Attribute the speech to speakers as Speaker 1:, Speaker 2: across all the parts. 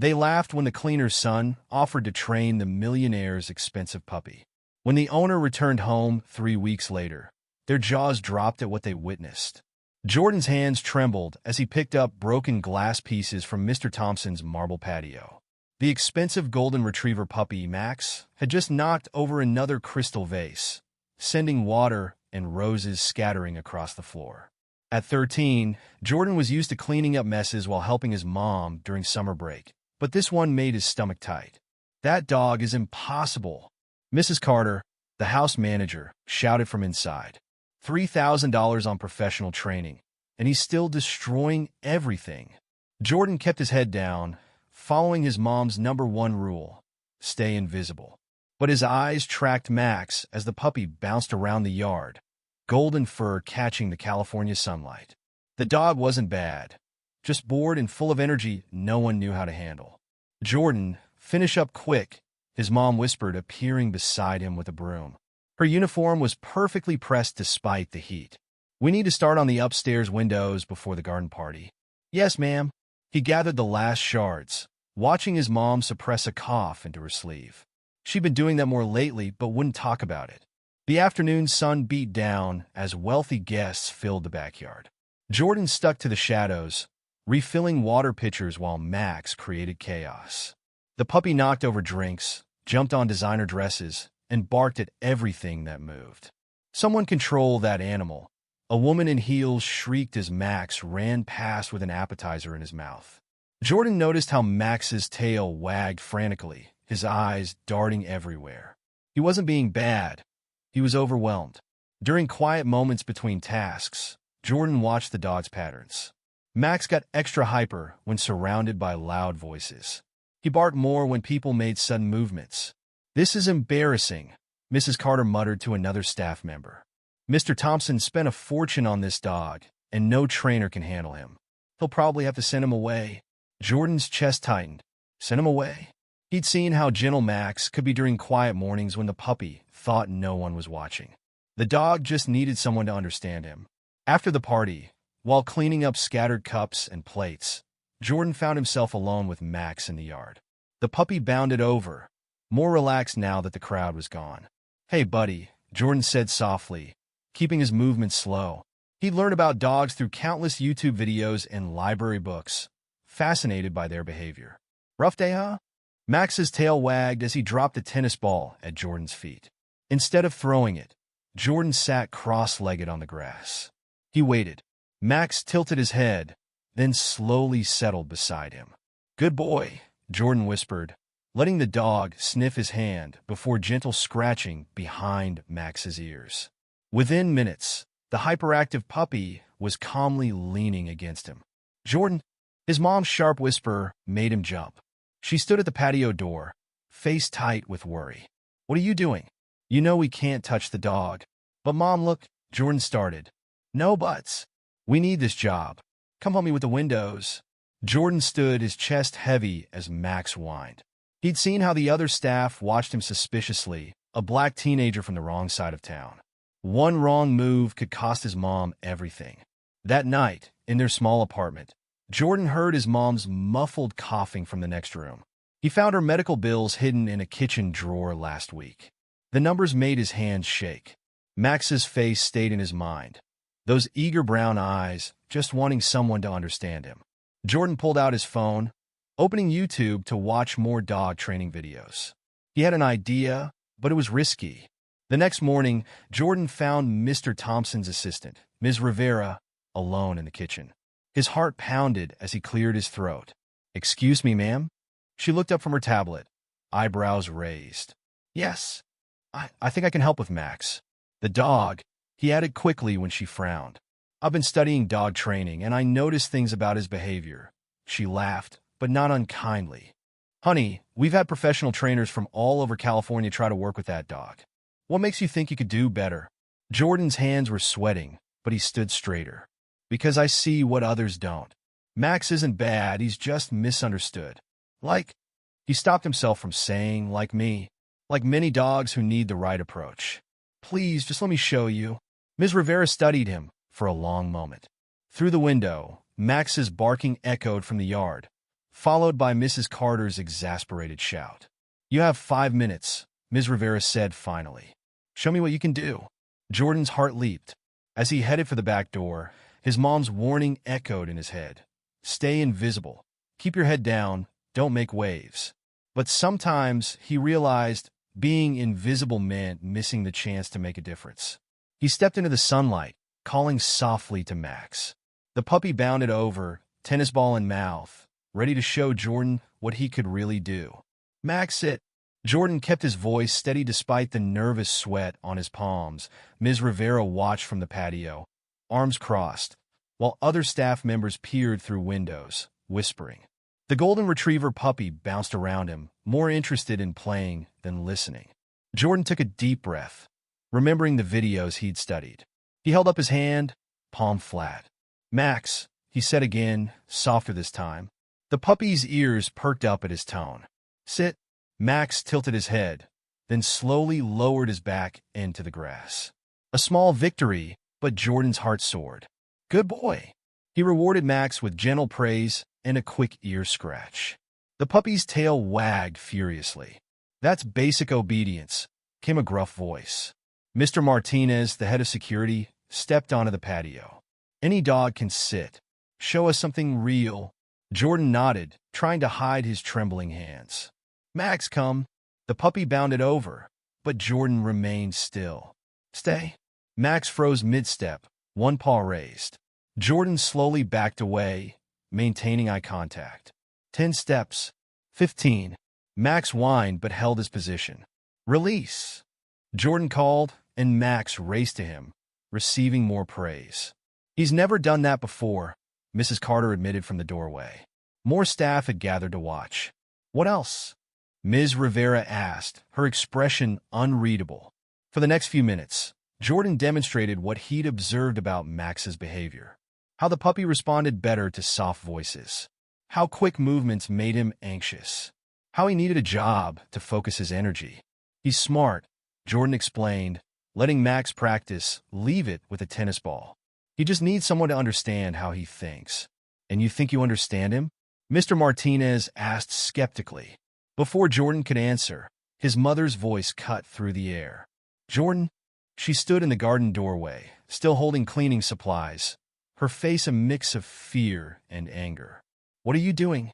Speaker 1: They laughed when the cleaner's son offered to train the millionaire's expensive puppy. When the owner returned home 3 weeks later, their jaws dropped at what they witnessed. Jordan's hands trembled as he picked up broken glass pieces from Mr. Thompson's marble patio. The expensive golden retriever puppy, Max, had just knocked over another crystal vase, sending water and roses scattering across the floor. At 13, Jordan was used to cleaning up messes while helping his mom during summer break, but this one made his stomach tight. "That dog is impossible," Mrs. Carter, the house manager, shouted from inside. $3,000 on professional training, and he's still destroying everything. Jordan kept his head down, following his mom's #1 rule, stay invisible. But his eyes tracked Max as the puppy bounced around the yard, golden fur catching the California sunlight. The dog wasn't bad, just bored and full of energy no one knew how to handle. "Jordan, finish up quick," his mom whispered, appearing beside him with a broom. Her uniform was perfectly pressed despite the heat. "We need to start on the upstairs windows before the garden party." "Yes, ma'am." He gathered the last shards, watching his mom suppress a cough into her sleeve. She'd been doing that more lately, but wouldn't talk about it. The afternoon sun beat down as wealthy guests filled the backyard. Jordan stuck to the shadows, refilling water pitchers while Max created chaos. The puppy knocked over drinks, jumped on designer dresses, and barked at everything that moved. "Someone control that animal." A woman in heels shrieked as Max ran past with an appetizer in his mouth. Jordan noticed how Max's tail wagged frantically, his eyes darting everywhere. He wasn't being bad. He was overwhelmed. During quiet moments between tasks, Jordan watched the dog's patterns. Max got extra hyper when surrounded by loud voices. He barked more when people made sudden movements. "This is embarrassing," Mrs. Carter muttered to another staff member. "Mr. Thompson spent a fortune on this dog, and no trainer can handle him. He'll probably have to send him away." Jordan's chest tightened. Send him away? He'd seen how gentle Max could be during quiet mornings when the puppy thought no one was watching. The dog just needed someone to understand him. After the party, while cleaning up scattered cups and plates, Jordan found himself alone with Max in the yard. The puppy bounded over, more relaxed now that the crowd was gone. "Hey, buddy," Jordan said softly, keeping his movements slow. He'd learned about dogs through countless YouTube videos and library books, fascinated by their behavior. "Rough day, huh?" Max's tail wagged as he dropped a tennis ball at Jordan's feet. Instead of throwing it, Jordan sat cross-legged on the grass. He waited. Max tilted his head, then slowly settled beside him. "Good boy," Jordan whispered, letting the dog sniff his hand before gentle scratching behind Max's ears. Within minutes, the hyperactive puppy was calmly leaning against him. "Jordan," his mom's sharp whisper made him jump. She stood at the patio door, face tight with worry. "What are you doing? You know we can't touch the dog." "But Mom, look," Jordan started. "No buts. We need this job. Come help me with the windows." Jordan stood, his chest heavy as Max whined. He'd seen how the other staff watched him suspiciously, a black teenager from the wrong side of town. One wrong move could cost his mom everything. That night, in their small apartment, Jordan heard his mom's muffled coughing from the next room. He found her medical bills hidden in a kitchen drawer last week. The numbers made his hands shake. Max's face stayed in his mind. Those eager brown eyes, just wanting someone to understand him. Jordan pulled out his phone, opening YouTube to watch more dog training videos. He had an idea, but it was risky. The next morning, Jordan found Mr. Thompson's assistant, Ms. Rivera, alone in the kitchen. His heart pounded as he cleared his throat. "Excuse me, ma'am?" She looked up from her tablet, eyebrows raised. "Yes, I think I can help with Max. The dog," he added quickly when she frowned. "I've been studying dog training, and I noticed things about his behavior." She laughed, but not unkindly. "Honey, we've had professional trainers from all over California try to work with that dog. What makes you think you could do better?" Jordan's hands were sweating, but he stood straighter. "Because I see what others don't. Max isn't bad, he's just misunderstood. Like," he stopped himself from saying, "like me. Like many dogs who need the right approach. Please, just let me show you." Ms. Rivera studied him for a long moment. Through the window, Max's barking echoed from the yard, followed by Mrs. Carter's exasperated shout. "You have 5 minutes," Ms. Rivera said finally. "Show me what you can do." Jordan's heart leaped. As he headed for the back door, his mom's warning echoed in his head. "Stay invisible. Keep your head down. Don't make waves." But sometimes he realized being invisible meant missing the chance to make a difference. He stepped into the sunlight, calling softly to Max. The puppy bounded over, tennis ball in mouth, ready to show Jordan what he could really do. "Max, sit." Jordan kept his voice steady despite the nervous sweat on his palms. Ms. Rivera watched from the patio, arms crossed, while other staff members peered through windows, whispering. The golden retriever puppy bounced around him, more interested in playing than listening. Jordan took a deep breath, remembering the videos he'd studied. He held up his hand, palm flat. "Max," he said again, softer this time. The puppy's ears perked up at his tone. "Sit." Max tilted his head, then slowly lowered his back into the grass. A small victory, but Jordan's heart soared. "Good boy." He rewarded Max with gentle praise and a quick ear scratch. The puppy's tail wagged furiously. "That's basic obedience," came a gruff voice. Mr. Martinez, the head of security, stepped onto the patio. "Any dog can sit. Show us something real." Jordan nodded, trying to hide his trembling hands. "Max, come." The puppy bounded over, but Jordan remained still. "Stay." Max froze mid-step, one paw raised. Jordan slowly backed away, maintaining eye contact. 10 steps. 15. Max whined but held his position. "Release." Jordan called, and Max raced to him, receiving more praise. "He's never done that before," Mrs. Carter admitted from the doorway. More staff had gathered to watch. "What else?" Ms. Rivera asked, her expression unreadable. For the next few minutes, Jordan demonstrated what he'd observed about Max's behavior. How the puppy responded better to soft voices. How quick movements made him anxious. How he needed a job to focus his energy. "He's smart," Jordan explained, letting Max practice, leave it with a tennis ball. "He just needs someone to understand how he thinks." "And you think you understand him?" Mr. Martinez asked skeptically. Before Jordan could answer, his mother's voice cut through the air. "Jordan?" She stood in the garden doorway, still holding cleaning supplies, her face a mix of fear and anger. "What are you doing?"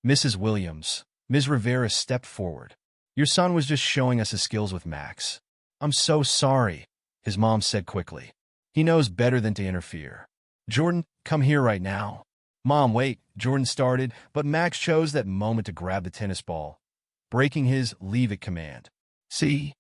Speaker 1: "Mrs. Williams." Ms. Rivera stepped forward. "Your son was just showing us his skills with Max." "I'm so sorry," his mom said quickly. "He knows better than to interfere." "Jordan, come here right now." "Mom, wait," Jordan started, but Max chose that moment to grab the tennis ball, breaking his leave-it command. "See?"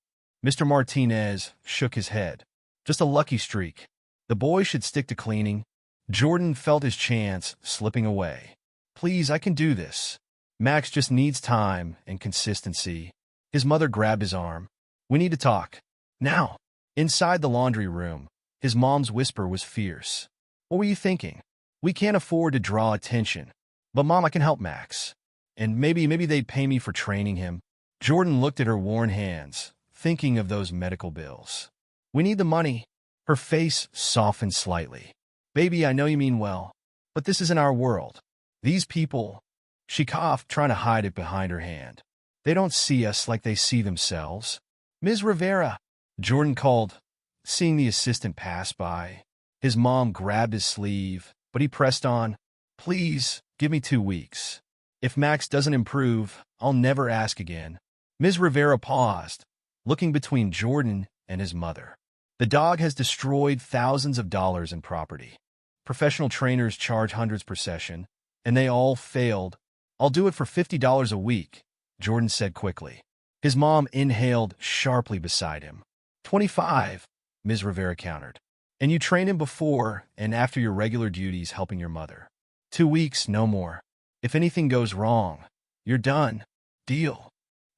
Speaker 1: Mr. Martinez shook his head. "Just a lucky streak. The boy should stick to cleaning." Jordan felt his chance slipping away. "Please, I can do this. Max just needs time and consistency." His mother grabbed his arm. "We need to talk. Now." Inside the laundry room, his mom's whisper was fierce. "What were you thinking? We can't afford to draw attention. But Mom, I can help Max. And maybe they'd pay me for training him." Jordan looked at her worn hands, thinking of those medical bills. "We need the money." Her face softened slightly. "Baby, I know you mean well, but this isn't our world. These people—" She coughed, trying to hide it behind her hand. "They don't see us like they see themselves." "Ms. Rivera," Jordan called, seeing the assistant pass by. His mom grabbed his sleeve, but he pressed on. "Please, give me 2 weeks. If Max doesn't improve, I'll never ask again." Ms. Rivera paused, looking between Jordan and his mother. "The dog has destroyed thousands of dollars in property. Professional trainers charge hundreds per session, and they all failed. I'll do it for $50 a week," Jordan said quickly. His mom inhaled sharply beside him. 25, Ms. Rivera countered. "And you train him before and after your regular duties helping your mother. 2 weeks, no more. If anything goes wrong, you're done. Deal?"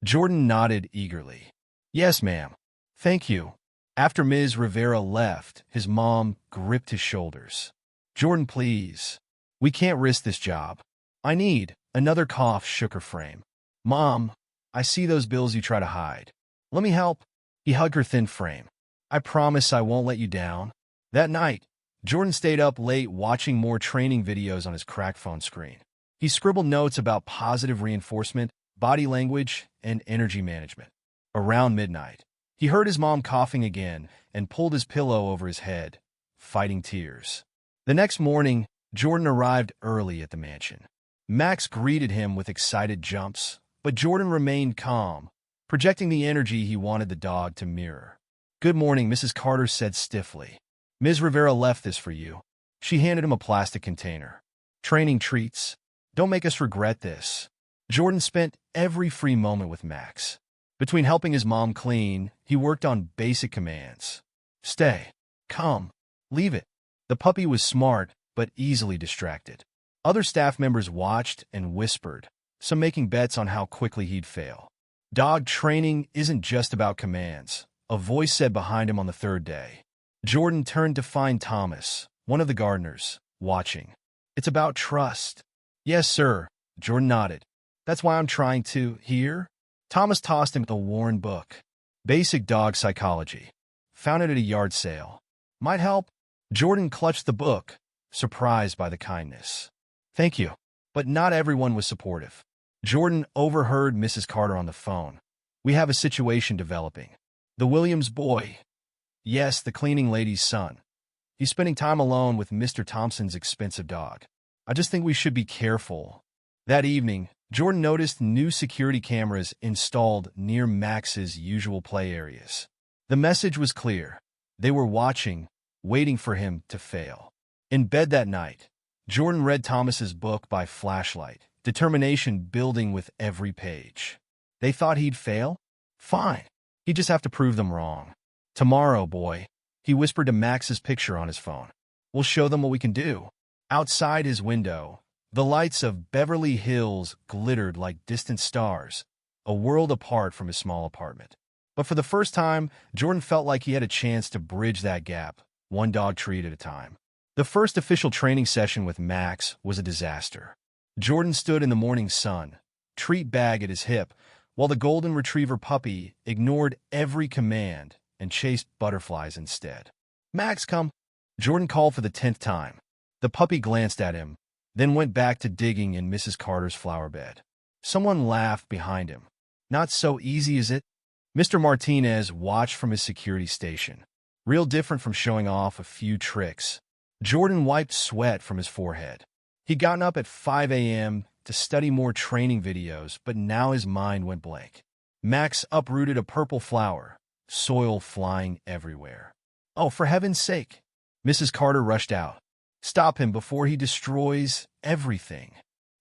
Speaker 1: Jordan nodded eagerly. "Yes, ma'am. Thank you." After Ms. Rivera left, his mom gripped his shoulders. "Jordan, please. We can't risk this job. I need—" Another cough shook her frame. "Mom, I see those bills you try to hide. Let me help." He hugged her thin frame. "I promise I won't let you down." That night, Jordan stayed up late watching more training videos on his cracked phone screen. He scribbled notes about positive reinforcement, body language, and energy management. Around midnight, he heard his mom coughing again and pulled his pillow over his head, fighting tears. The next morning, Jordan arrived early at the mansion. Max greeted him with excited jumps, but Jordan remained calm, projecting the energy he wanted the dog to mirror. "Good morning," Mrs. Carter said stiffly. "Ms. Rivera left this for you." She handed him a plastic container. "Training treats. Don't make us regret this." Jordan spent every free moment with Max. Between helping his mom clean, he worked on basic commands. Stay. Come. Leave it. The puppy was smart, but easily distracted. Other staff members watched and whispered, some making bets on how quickly he'd fail. Dog training isn't just about commands, a voice said behind him on the third day. Jordan turned to find Thomas, one of the gardeners, watching. "It's about trust." "Yes, sir," Jordan nodded. "That's why I'm trying to, here." Thomas tossed him the worn book. Basic Dog Psychology. Found it at a yard sale. "Might help." Jordan clutched the book, surprised by the kindness. "Thank you." But not everyone was supportive. Jordan overheard Mrs. Carter on the phone. "We have a situation developing. The Williams boy." Yes, the cleaning lady's son. "He's spending time alone with Mr. Thompson's expensive dog. I just think we should be careful." That evening, Jordan noticed new security cameras installed near Max's usual play areas. The message was clear. They were watching, waiting for him to fail. In bed that night, Jordan read Thomas's book by flashlight, determination building with every page. They thought he'd fail? Fine. He'd just have to prove them wrong. "Tomorrow, boy," he whispered to Max's picture on his phone. "We'll show them what we can do." Outside his window, the lights of Beverly Hills glittered like distant stars, a world apart from his small apartment. But for the first time, Jordan felt like he had a chance to bridge that gap, one dog treat at a time. The first official training session with Max was a disaster. Jordan stood in the morning sun, treat bag at his hip, while the golden retriever puppy ignored every command and chased butterflies instead. "Max, come!" Jordan called for the 10th time. The puppy glanced at him, then went back to digging in Mrs. Carter's flower bed. Someone laughed behind him. "Not so easy, is it?" Mr. Martinez watched from his security station. Real different from showing off a few tricks. Jordan wiped sweat from his forehead. He'd gotten up at 5 a.m. to study more training videos, but now his mind went blank. Max uprooted a purple flower, soil flying everywhere. "Oh, for heaven's sake!" Mrs. Carter rushed out. "Stop him before he destroys everything."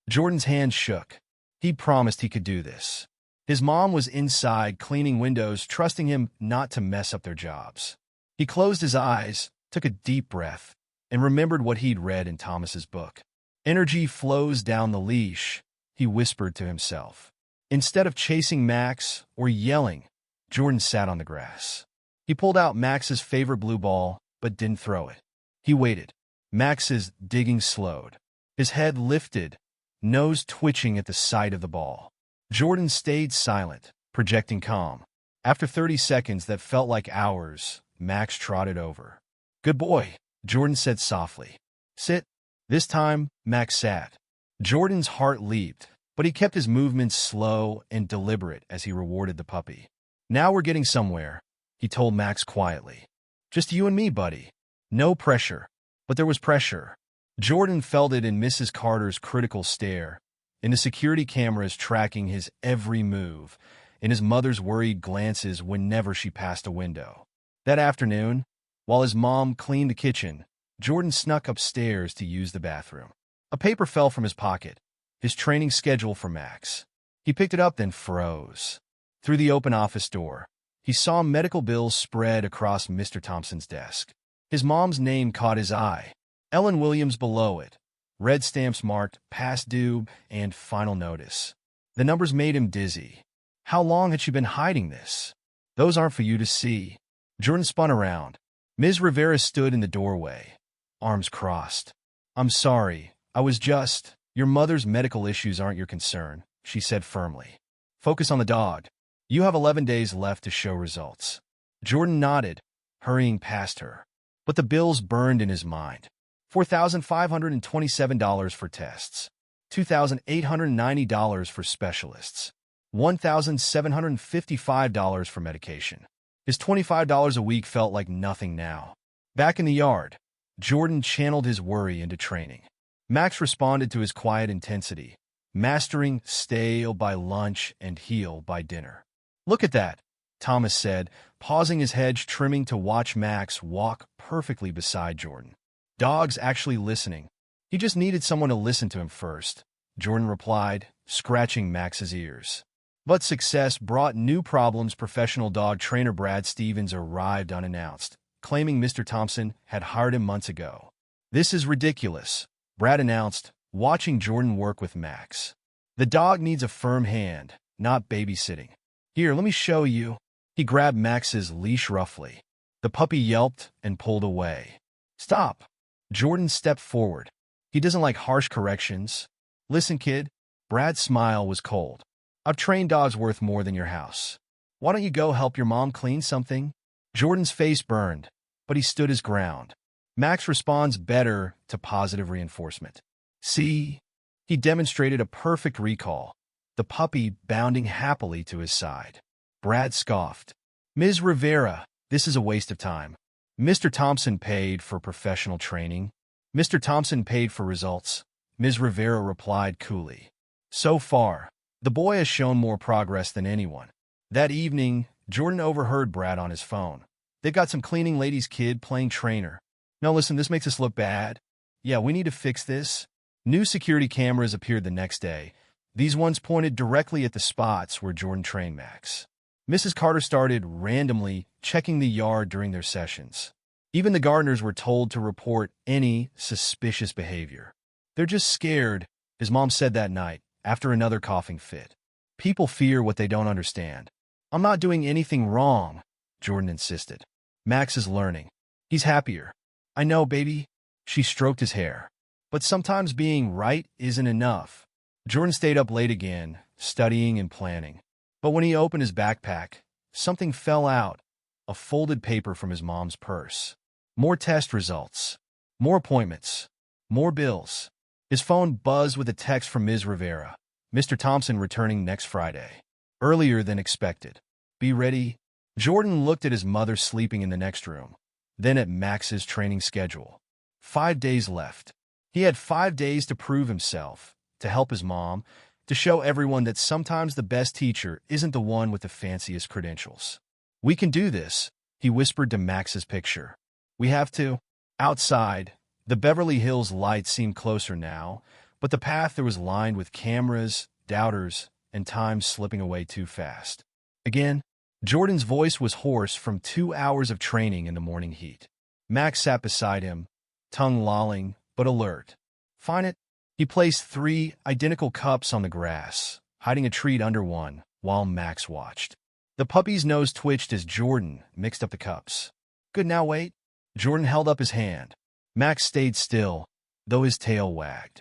Speaker 1: Jordan's hand shook. He promised he could do this. His mom was inside cleaning windows, trusting him not to mess up their jobs. He closed his eyes, took a deep breath, and remembered what he'd read in Thomas's book. "Energy flows down the leash," he whispered to himself. Instead of chasing Max or yelling, Jordan sat on the grass. He pulled out Max's favorite blue ball, but didn't throw it. He waited. Max's digging slowed. His head lifted, nose twitching at the sight of the ball. Jordan stayed silent, projecting calm. After 30 seconds that felt like hours, Max trotted over. "Good boy," Jordan said softly. "Sit." This time, Max sat. Jordan's heart leaped, but he kept his movements slow and deliberate as he rewarded the puppy. "Now we're getting somewhere," he told Max quietly. "Just you and me, buddy. No pressure." But there was pressure. Jordan felt it in Mrs. Carter's critical stare, in the security cameras tracking his every move, in his mother's worried glances whenever she passed a window. That afternoon, while his mom cleaned the kitchen, Jordan snuck upstairs to use the bathroom. A paper fell from his pocket, his training schedule for Max. He picked it up, then froze. Through the open office door, he saw medical bills spread across Mr. Thompson's desk. His mom's name caught his eye. Ellen Williams below it. Red stamps marked past due and final notice. The numbers made him dizzy. How long had she been hiding this? "Those aren't for you to see." Jordan spun around. Ms. Rivera stood in the doorway, arms crossed. "I'm sorry. I was just... Your mother's medical issues aren't your concern," she said firmly. "Focus on the dog. You have 11 days left to show results." Jordan nodded, hurrying past her. But the bills burned in his mind. $4,527 for tests. $2,890 for specialists, $1,755 for medication. His $25 a week felt like nothing now. Back in the yard, Jordan channeled his worry into training. Max responded to his quiet intensity, mastering stale by lunch and heel by dinner. "Look at that," Thomas said, pausing his hedge trimming to watch Max walk perfectly beside Jordan. "Dog's actually listening. He just needed someone to listen to him first," Jordan replied, scratching Max's ears. But success brought new problems. Professional dog trainer Brad Stevens arrived unannounced, claiming Mr. Thompson had hired him months ago. "This is ridiculous," Brad announced, watching Jordan work with Max. "The dog needs a firm hand, not babysitting. Here, let me show you." He grabbed Max's leash roughly. The puppy yelped and pulled away. "Stop." Jordan stepped forward. "He doesn't like harsh corrections." "Listen, kid." Brad's smile was cold. "I've trained dogs worth more than your house. Why don't you go help your mom clean something?" Jordan's face burned, but he stood his ground. Max responds better to positive reinforcement. "See?" He demonstrated a perfect recall, the puppy bounding happily to his side. Brad scoffed. "Ms. Rivera, this is a waste of time. Mr. Thompson paid for professional training. Mr. Thompson paid for results," Ms. Rivera replied coolly. "So far, the boy has shown more progress than anyone." That evening, Jordan overheard Brad on his phone. "They've got some cleaning lady's kid playing trainer. No, listen, this makes us look bad. Yeah, we need to fix this." New security cameras appeared the next day. These ones pointed directly at the spots where Jordan trained Max. Mrs. Carter started randomly checking the yard during their sessions. Even the gardeners were told to report any suspicious behavior. "They're just scared," his mom said that night, after another coughing fit. "People fear what they don't understand." "I'm not doing anything wrong," Jordan insisted. "Max is learning. He's happier." "I know, baby." She stroked his hair. "But sometimes being right isn't enough." Jordan stayed up late again, studying and planning. But when he opened his backpack, something fell out, a folded paper from his mom's purse. More test results, more appointments, more bills. His phone buzzed with a text from Ms. Rivera. "Mr. Thompson returning next Friday. Earlier than expected. Be ready." Jordan looked at his mother sleeping in the next room, then at Max's training schedule. 5 days left. He had 5 days to prove himself, to help his mom, to show everyone that sometimes the best teacher isn't the one with the fanciest credentials. "We can do this," he whispered to Max's picture. "We have to." Outside, the Beverly Hills lights seemed closer now, but the path there was lined with cameras, doubters, and time slipping away too fast. Again, Jordan's voice was hoarse from 2 hours of training in the morning heat. Max sat beside him, tongue lolling, but alert. "Find it." He placed 3 identical cups on the grass, hiding a treat under one, while Max watched. The puppy's nose twitched as Jordan mixed up the cups. "Good, now wait." Jordan held up his hand. Max stayed still, though his tail wagged.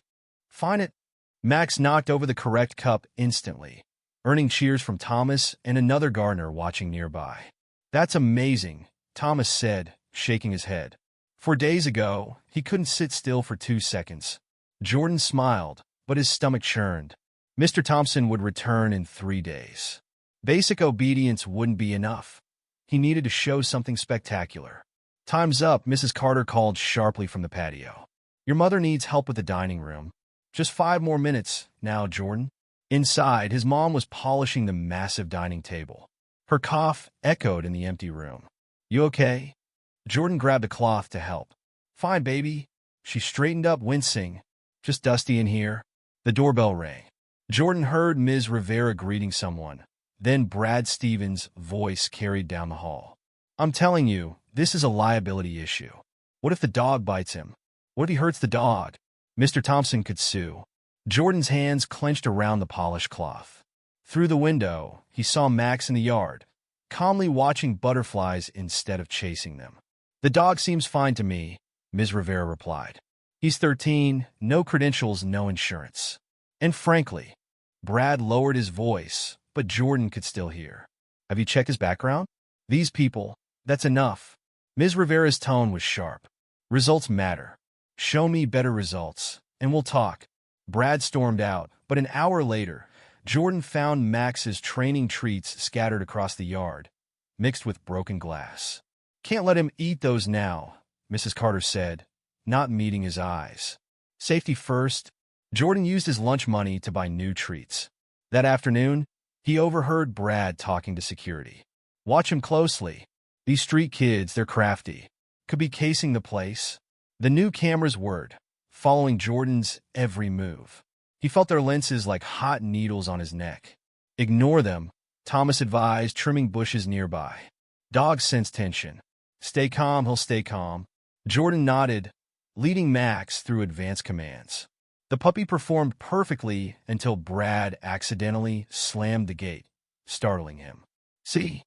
Speaker 1: "Find it." Max knocked over the correct cup instantly, earning cheers from Thomas and another gardener watching nearby. "That's amazing," Thomas said, shaking his head. 4 days ago, he couldn't sit still for 2 seconds. Jordan smiled, but his stomach churned. Mr. Thompson would return in 3 days. Basic obedience wouldn't be enough. He needed to show something spectacular. "Time's up," Mrs. Carter called sharply from the patio. "Your mother needs help with the dining room. Just 5 more minutes, now, Jordan." Inside, his mom was polishing the massive dining table. Her cough echoed in the empty room. "You okay?" Jordan grabbed a cloth to help. "Fine, baby." She straightened up, wincing. "Just dusty in here." The doorbell rang. Jordan heard Ms. Rivera greeting someone. Then Brad Stevens' voice carried down the hall. "I'm telling you, this is a liability issue. What if the dog bites him? What if he hurts the dog?" Mr. Thompson could sue. Jordan's hands clenched around the polished cloth. Through the window, he saw Max in the yard, calmly watching butterflies instead of chasing them. "The dog seems fine to me," Ms. Rivera replied. "He's 13, no credentials, no insurance." And frankly, Brad lowered his voice, but Jordan could still hear. "Have you checked his background? These people, that's enough." Ms. Rivera's tone was sharp. "Results matter. Show me better results, and we'll talk." Brad stormed out, but an hour later, Jordan found Max's training treats scattered across the yard, mixed with broken glass. "Can't let him eat those now," Mrs. Carter said, not meeting his eyes. Safety first, Jordan used his lunch money to buy new treats. That afternoon, he overheard Brad talking to security. "Watch him closely. These street kids, they're crafty. Could be casing the place." The new cameras whirred, following Jordan's every move. He felt their lenses like hot needles on his neck. "Ignore them," Thomas advised, trimming bushes nearby. Dogs sense tension. "Stay calm, he'll stay calm." Jordan nodded, leading Max through advanced commands. The puppy performed perfectly until Brad accidentally slammed the gate, startling him. "See,"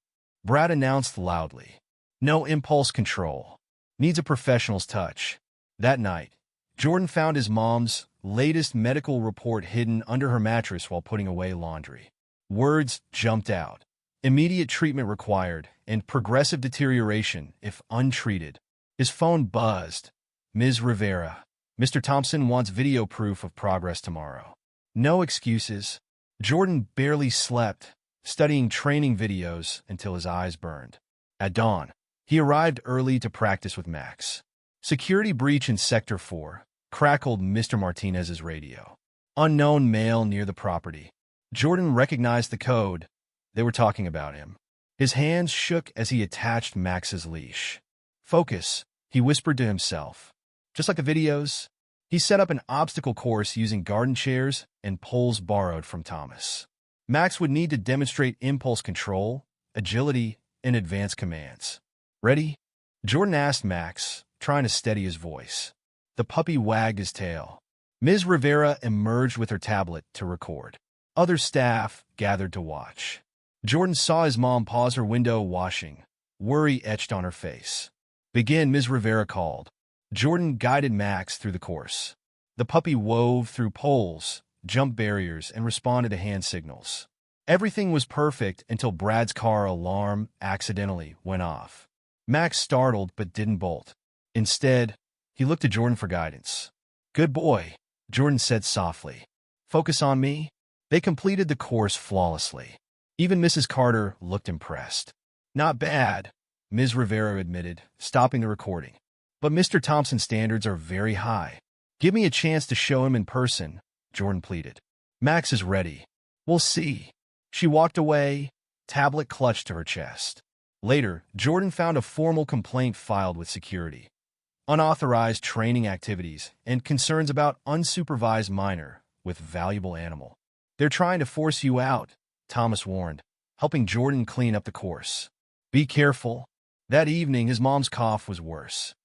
Speaker 1: Brad announced loudly. "No impulse control. Needs a professional's touch." That night, Jordan found his mom's latest medical report hidden under her mattress while putting away laundry. Words jumped out. "Immediate treatment required and progressive deterioration if untreated." His phone buzzed. "Ms. Rivera, Mr. Thompson wants video proof of progress tomorrow." No excuses. Jordan barely slept, studying training videos until his eyes burned. At dawn, he arrived early to practice with Max. "Security breach in Sector 4, crackled Mr. Martinez's radio. "Unknown male near the property." Jordan recognized the code. They were talking about him. His hands shook as he attached Max's leash. "Focus," he whispered to himself. Just like the videos, he set up an obstacle course using garden chairs and poles borrowed from Thomas. Max would need to demonstrate impulse control, agility, and advanced commands. "Ready?" Jordan asked Max, trying to steady his voice. The puppy wagged his tail. Ms. Rivera emerged with her tablet to record. Other staff gathered to watch. Jordan saw his mom pause her window washing, worry etched on her face. "Begin," Ms. Rivera called. Jordan guided Max through the course. The puppy wove through poles, jumped barriers, and responded to hand signals. Everything was perfect until Brad's car alarm accidentally went off. Max startled but didn't bolt. Instead, he looked to Jordan for guidance. "Good boy," Jordan said softly. "Focus on me." They completed the course flawlessly. Even Mrs. Carter looked impressed. "Not bad," Ms. Rivera admitted, stopping the recording. "But Mr. Thompson's standards are very high. Give me a chance to show him in person," Jordan pleaded. "Max is ready. We'll see." She walked away, tablet clutched to her chest. Later, Jordan found a formal complaint filed with security. Unauthorized training activities and concerns about unsupervised minor with valuable animal. "They're trying to force you out," Thomas warned, helping Jordan clean up the course. "Be careful." That evening, his mom's cough was worse.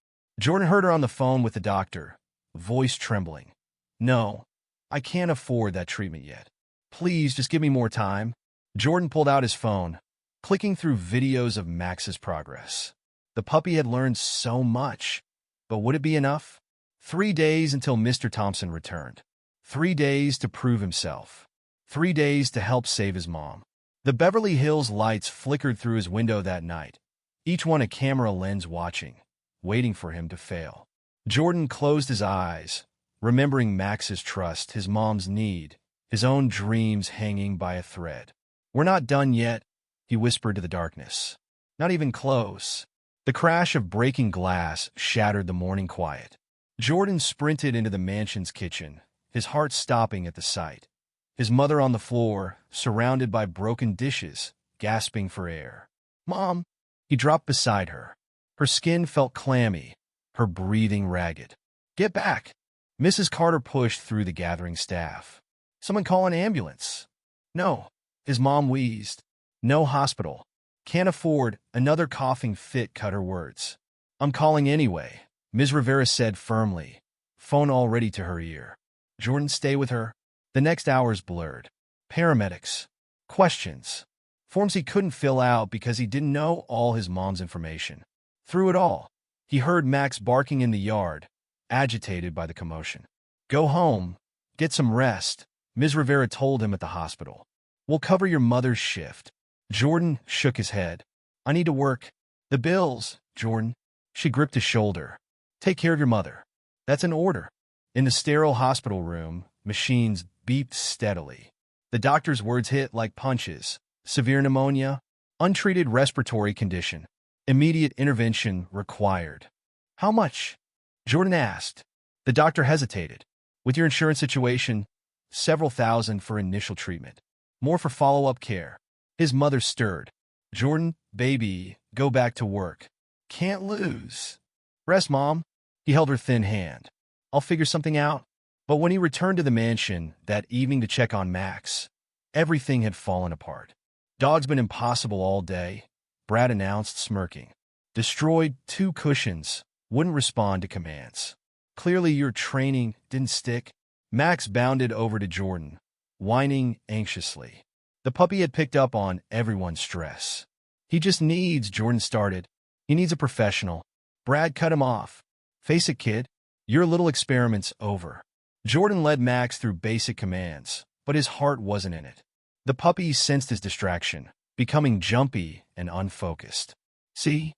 Speaker 1: Jordan heard her on the phone with the doctor, voice trembling. "No, I can't afford that treatment yet. Please, just give me more time." Jordan pulled out his phone, clicking through videos of Max's progress. The puppy had learned so much, but would it be enough? 3 days until Mr. Thompson returned. 3 days to prove himself. 3 days to help save his mom. The Beverly Hills lights flickered through his window that night, each one a camera lens watching, waiting for him to fail. Jordan closed his eyes, remembering Max's trust, his mom's need, his own dreams hanging by a thread. "We're not done yet," he whispered to the darkness. "Not even close." The crash of breaking glass shattered the morning quiet. Jordan sprinted into the mansion's kitchen, his heart stopping at the sight. His mother on the floor, surrounded by broken dishes, gasping for air. "Mom!" He dropped beside her. Her skin felt clammy, her breathing ragged. "Get back!" Mrs. Carter pushed through the gathering staff. "Someone call an ambulance." "No," his mom wheezed. "No hospital. Can't afford." Another coughing fit cut her words. "I'm calling anyway," Ms. Rivera said firmly, phone already to her ear. Jordan, stay with her. The next hours blurred. Paramedics. Questions. Forms he couldn't fill out because he didn't know all his mom's information. Through it all, he heard Max barking in the yard, agitated by the commotion. "Go home. Get some rest," Ms. Rivera told him at the hospital. "We'll cover your mother's shift." Jordan shook his head. "I need to work." "The bills, Jordan." She gripped his shoulder. "Take care of your mother." "That's an order." In the sterile hospital room, machines beeped steadily. The doctor's words hit like punches. Severe pneumonia, untreated respiratory condition, immediate intervention required. How much? Jordan asked. The doctor hesitated. With your insurance situation, several thousand for initial treatment. More for follow-up care. His mother stirred. Jordan, baby, go back to work. Can't lose. Rest, Mom. He held her thin hand. I'll figure something out. But when he returned to the mansion that evening to check on Max, everything had fallen apart. Dog's been impossible all day, Brad announced, smirking. Destroyed 2 cushions, wouldn't respond to commands. Clearly your training didn't stick. Max bounded over to Jordan, whining anxiously. The puppy had picked up on everyone's stress. He just needs, Jordan started. He needs a professional. Brad cut him off. Face it, kid. Your little experiment's over. Jordan led Max through basic commands, but his heart wasn't in it. The puppy sensed his distraction, becoming jumpy and unfocused. See?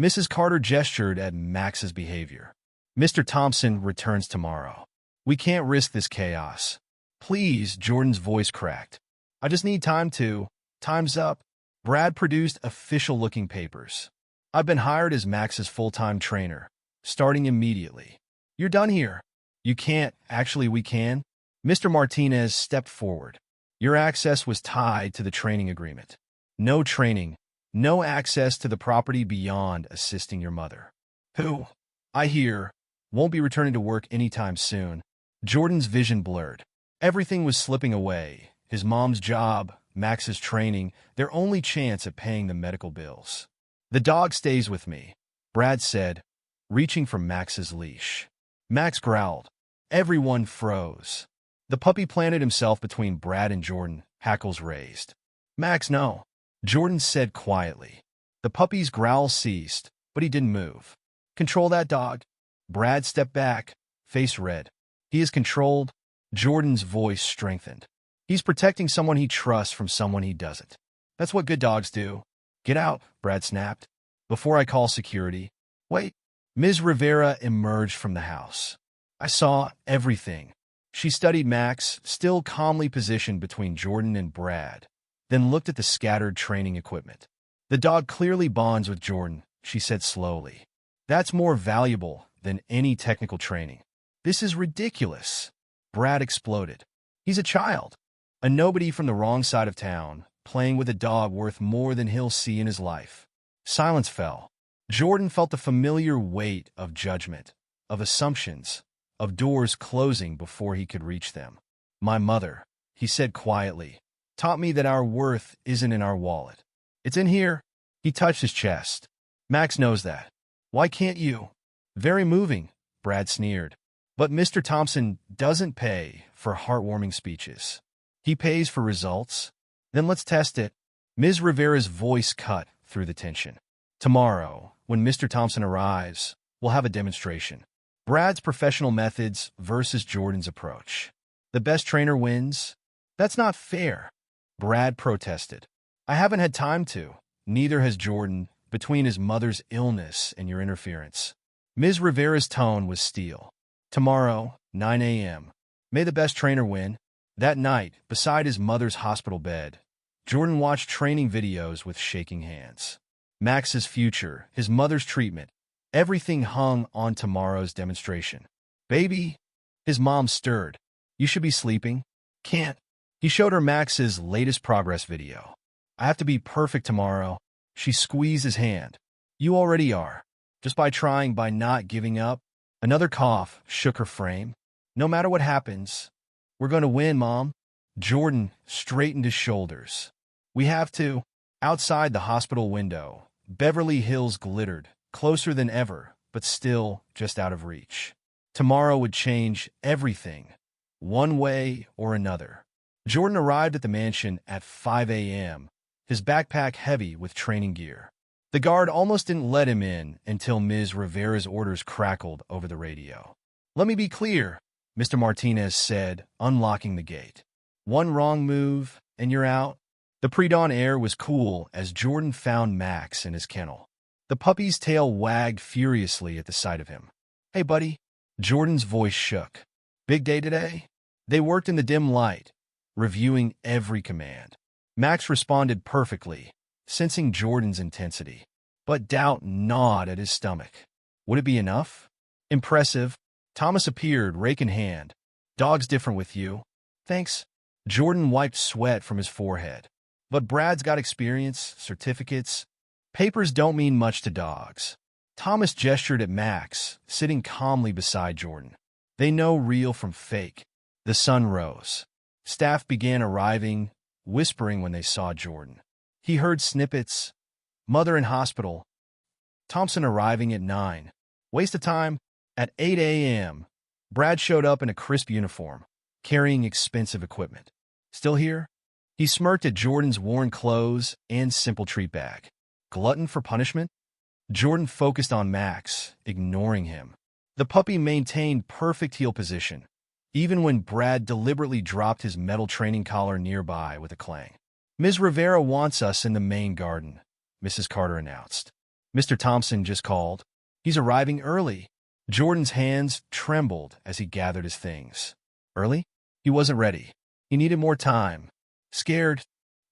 Speaker 1: Mrs. Carter gestured at Max's behavior. Mr. Thompson returns tomorrow. We can't risk this chaos. Please, Jordan's voice cracked. I just need time to. Time's up. Brad produced official-looking papers. I've been hired as Max's full-time trainer, starting immediately. You're done here. You can't. Actually, we can. Mr. Martinez stepped forward. Your access was tied to the training agreement. No training, no access to the property beyond assisting your mother. Who, I hear, won't be returning to work anytime soon. Jordan's vision blurred. Everything was slipping away. His mom's job, Max's training, their only chance at paying the medical bills. The dog stays with me, Brad said, reaching for Max's leash. Max growled. Everyone froze. The puppy planted himself between Brad and Jordan, hackles raised. Max, no, Jordan said quietly. The puppy's growl ceased, but he didn't move. Control that dog. Brad stepped back, face red. He is controlled. Jordan's voice strengthened. He's protecting someone he trusts from someone he doesn't. That's what good dogs do. Get out, Brad snapped. Before I call security. Wait. Ms. Rivera emerged from the house. I saw everything. She studied Max, still calmly positioned between Jordan and Brad, then looked at the scattered training equipment. The dog clearly bonds with Jordan, she said slowly. That's more valuable than any technical training. This is ridiculous. Brad exploded. He's a child, a nobody from the wrong side of town, playing with a dog worth more than he'll see in his life. Silence fell. Jordan felt the familiar weight of judgment, of assumptions, of doors closing before he could reach them. My mother, he said quietly, taught me that our worth isn't in our wallet. It's in here. He touched his chest. Max knows that. Why can't you? Very moving, Brad sneered. But Mr. Thompson doesn't pay for heartwarming speeches. He pays for results. Then let's test it. Ms. Rivera's voice cut through the tension. Tomorrow, when Mr. Thompson arrives, we'll have a demonstration. Brad's professional methods versus Jordan's approach. The best trainer wins? That's not fair, Brad protested. I haven't had time to. Neither has Jordan, between his mother's illness and your interference. Ms. Rivera's tone was steel. Tomorrow, 9 a.m. May the best trainer win. That night, beside his mother's hospital bed, Jordan watched training videos with shaking hands. Max's future, his mother's treatment, everything hung on tomorrow's demonstration. Baby, his mom stirred. You should be sleeping. Can't. He showed her Max's latest progress video. I have to be perfect tomorrow. She squeezed his hand. You already are. Just by trying, by not giving up. Another cough shook her frame. No matter what happens, we're going to win, Mom. Jordan straightened his shoulders. We have to. Outside the hospital window, Beverly Hills glittered, closer than ever, but still just out of reach. Tomorrow would change everything, one way or another. Jordan arrived at the mansion at 5 a.m., his backpack heavy with training gear. The guard almost didn't let him in until Ms. Rivera's orders crackled over the radio. Let me be clear, Mr. Martinez said, unlocking the gate. One wrong move, and you're out. The pre-dawn air was cool as Jordan found Max in his kennel. The puppy's tail wagged furiously at the sight of him. Hey, buddy. Jordan's voice shook. Big day today? They worked in the dim light, reviewing every command. Max responded perfectly, sensing Jordan's intensity. But doubt gnawed at his stomach. Would it be enough? Impressive. Thomas appeared, rake in hand. Dog's different with you. Thanks. Jordan wiped sweat from his forehead. But Brad's got experience, certificates. Papers don't mean much to dogs. Thomas gestured at Max, sitting calmly beside Jordan. They know real from fake. The sun rose. Staff began arriving, whispering when they saw Jordan. He heard snippets. Mother in hospital. Thompson arriving at 9. Waste of time. At 8 a.m., Brad showed up in a crisp uniform, carrying expensive equipment. Still here? He smirked at Jordan's worn clothes and simple treat bag. Glutton for punishment? Jordan focused on Max, ignoring him. The puppy maintained perfect heel position, even when Brad deliberately dropped his metal training collar nearby with a clang. Ms. Rivera wants us in the main garden, Mrs. Carter announced. Mr. Thompson just called. He's arriving early. Jordan's hands trembled as he gathered his things. Early? He wasn't ready. He needed more time. Scared?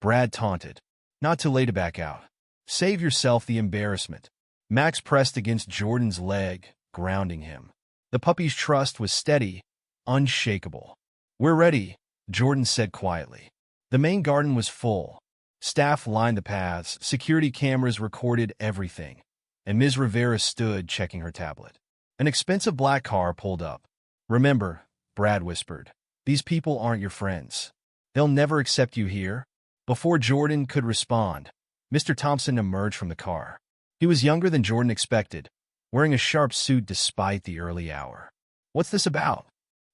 Speaker 1: Brad taunted. Not too late to back out. Save yourself the embarrassment. Max pressed against Jordan's leg, grounding him. The puppy's trust was steady, unshakable. We're ready, Jordan said quietly. The main garden was full. Staff lined the paths, security cameras recorded everything, and Ms. Rivera stood checking her tablet. An expensive black car pulled up. Remember, Brad whispered, these people aren't your friends. They'll never accept you here. Before Jordan could respond, Mr. Thompson emerged from the car. He was younger than Jordan expected, wearing a sharp suit despite the early hour. What's this about?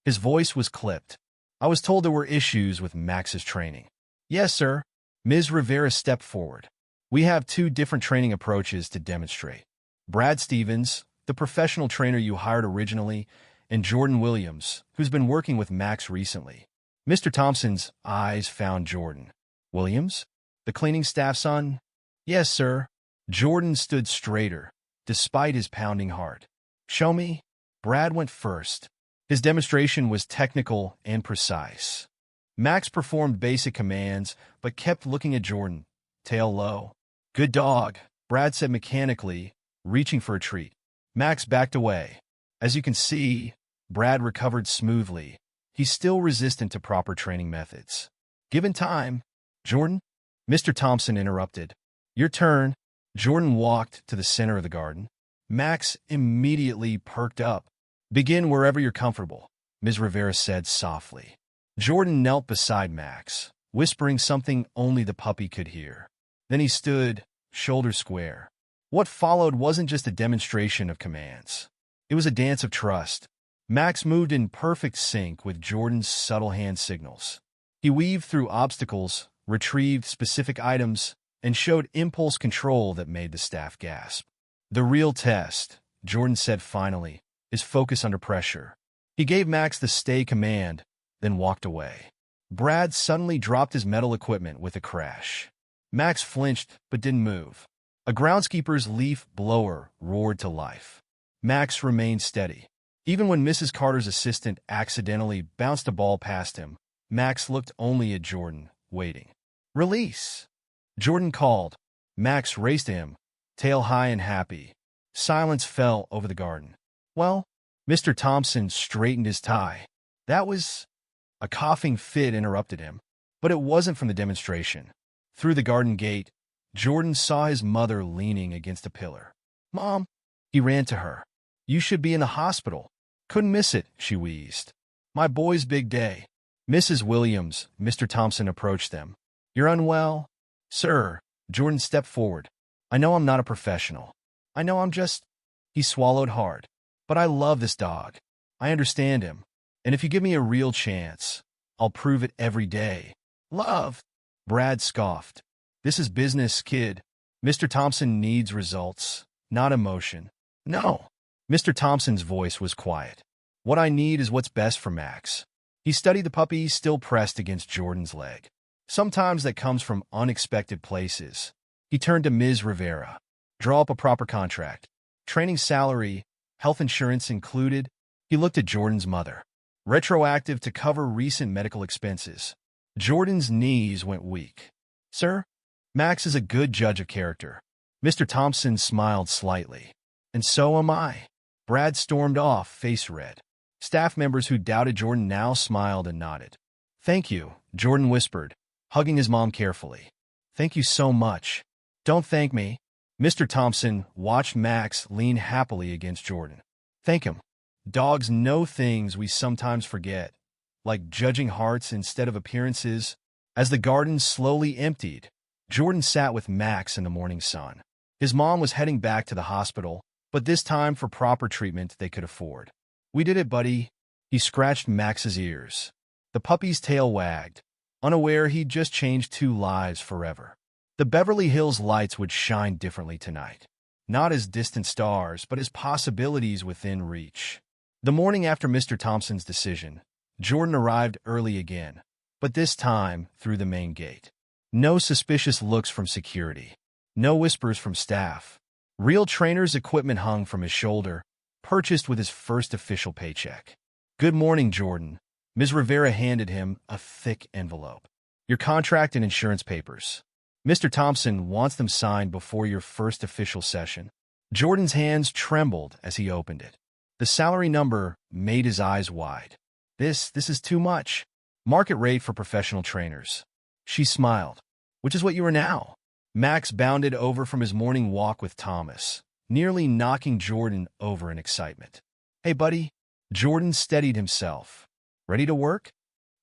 Speaker 1: His voice was clipped. I was told there were issues with Max's training. Yes, sir. Ms. Rivera stepped forward. We have 2 different training approaches to demonstrate. Brad Stevens, the professional trainer you hired originally, and Jordan Williams, who's been working with Max recently. Mr. Thompson's eyes found Jordan. Williams? The cleaning staff son? Yes, sir. Jordan stood straighter, despite his pounding heart. Show me. Brad went first. His demonstration was technical and precise. Max performed basic commands, but kept looking at Jordan, tail low. Good dog, Brad said mechanically, reaching for a treat. Max backed away. As you can see, Brad recovered smoothly. He's still resistant to proper training methods. Given time, Jordan? Mr. Thompson interrupted. Your turn. Jordan walked to the center of the garden. Max immediately perked up. Begin wherever you're comfortable, Ms. Rivera said softly. Jordan knelt beside Max, whispering something only the puppy could hear. Then he stood, shoulders square. What followed wasn't just a demonstration of commands. It was a dance of trust. Max moved in perfect sync with Jordan's subtle hand signals. He weaved through obstacles, retrieved specific items, and showed impulse control that made the staff gasp. The real test, Jordan said finally, is focus under pressure. He gave Max the stay command, then walked away. Brad suddenly dropped his metal equipment with a crash. Max flinched but didn't move. A groundskeeper's leaf blower roared to life. Max remained steady. Even when Mrs. Carter's assistant accidentally bounced a ball past him, Max looked only at Jordan, waiting. Release! Jordan called. Max raced to him, tail high and happy. Silence fell over the garden. Well, Mr. Thompson straightened his tie. That was... A coughing fit interrupted him, but it wasn't from the demonstration. Through the garden gate, Jordan saw his mother leaning against a pillar. Mom! He ran to her. You should be in the hospital. Couldn't miss it, she wheezed. My boy's big day. Mrs. Williams, Mr. Thompson approached them. You're unwell? Sir, Jordan stepped forward. I know I'm not a professional. I know I'm just... He swallowed hard. But I love this dog. I understand him. And if you give me a real chance, I'll prove it every day. Love! Brad scoffed. This is business, kid. Mr. Thompson needs results, not emotion. No. Mr. Thompson's voice was quiet. What I need is what's best for Max. He studied the puppy still pressed against Jordan's leg. Sometimes that comes from unexpected places. He turned to Ms. Rivera. Draw up a proper contract. Training salary, health insurance included. He looked at Jordan's mother. retroactive to cover recent medical expenses. Jordan's knees went weak. Sir, Max is a good judge of character. Mr. Thompson smiled slightly. And so am I. Brad stormed off, face red. Staff members who doubted Jordan now smiled and nodded. Thank you, Jordan whispered, hugging his mom carefully. Thank you so much. Don't thank me. Mr. Thompson watched Max lean happily against Jordan. Thank him. Dogs know things we sometimes forget, like judging hearts instead of appearances. As the garden slowly emptied, Jordan sat with Max in the morning sun. His mom was heading back to the hospital, but this time for proper treatment they could afford. We did it, buddy. He scratched Max's ears. The puppy's tail wagged, unaware he'd just changed 2 lives forever. The Beverly Hills lights would shine differently tonight. Not as distant stars, but as possibilities within reach. The morning after Mr. Thompson's decision, Jordan arrived early again, but this time through the main gate. No suspicious looks from security. No whispers from staff. Real trainer's equipment hung from his shoulder, purchased with his first official paycheck. Good morning, Jordan. Ms. Rivera handed him a thick envelope. Your contract and insurance papers. Mr. Thompson wants them signed before your first official session. Jordan's hands trembled as he opened it. The salary number made his eyes wide. This is too much. Market rate for professional trainers. She smiled. Which is what you are now. Max bounded over from his morning walk with Thomas, nearly knocking Jordan over in excitement. Hey, buddy. Jordan steadied himself. Ready to work?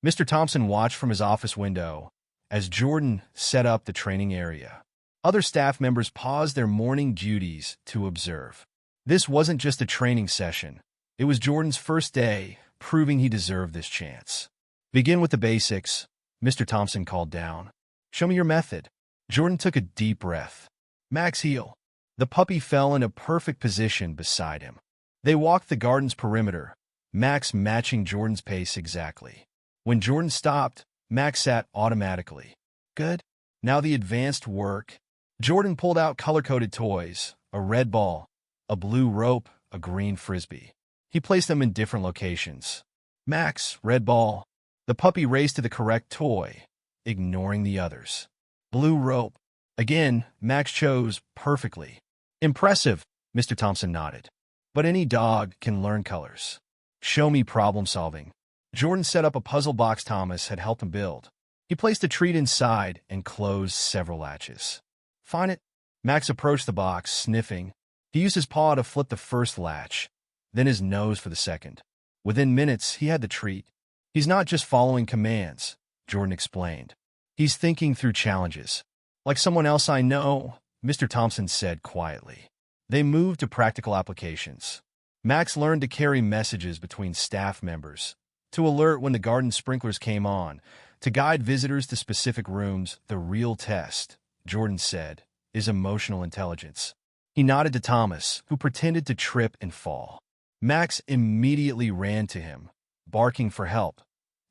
Speaker 1: Mr. Thompson watched from his office window as Jordan set up the training area. Other staff members paused their morning duties to observe. This wasn't just a training session. It was Jordan's first day, proving he deserved this chance. Begin with the basics, Mr. Thompson called down. Show me your method. Jordan took a deep breath. Max heel. The puppy fell in a perfect position beside him. They walked the garden's perimeter, Max matching Jordan's pace exactly. When Jordan stopped, Max sat automatically. Good. Now the advanced work. Jordan pulled out color-coded toys, a red ball, a blue rope, a green frisbee. He placed them in different locations. Max, red ball. The puppy raced to the correct toy, ignoring the others. Blue rope. Again, Max chose perfectly. Impressive, Mr. Thompson nodded. But any dog can learn colors. Show me problem solving. Jordan set up a puzzle box Thomas had helped him build. He placed a treat inside and closed several latches. Find it. Max approached the box, sniffing. He used his paw to flip the first latch, then his nose for the second. Within minutes, he had the treat. He's not just following commands, Jordan explained. He's thinking through challenges. Like someone else I know, Mr. Thompson said quietly. They moved to practical applications. Max learned to carry messages between staff members, to alert when the garden sprinklers came on, to guide visitors to specific rooms. The real test, Jordan said, is emotional intelligence. He nodded to Thomas, who pretended to trip and fall. Max immediately ran to him, barking for help,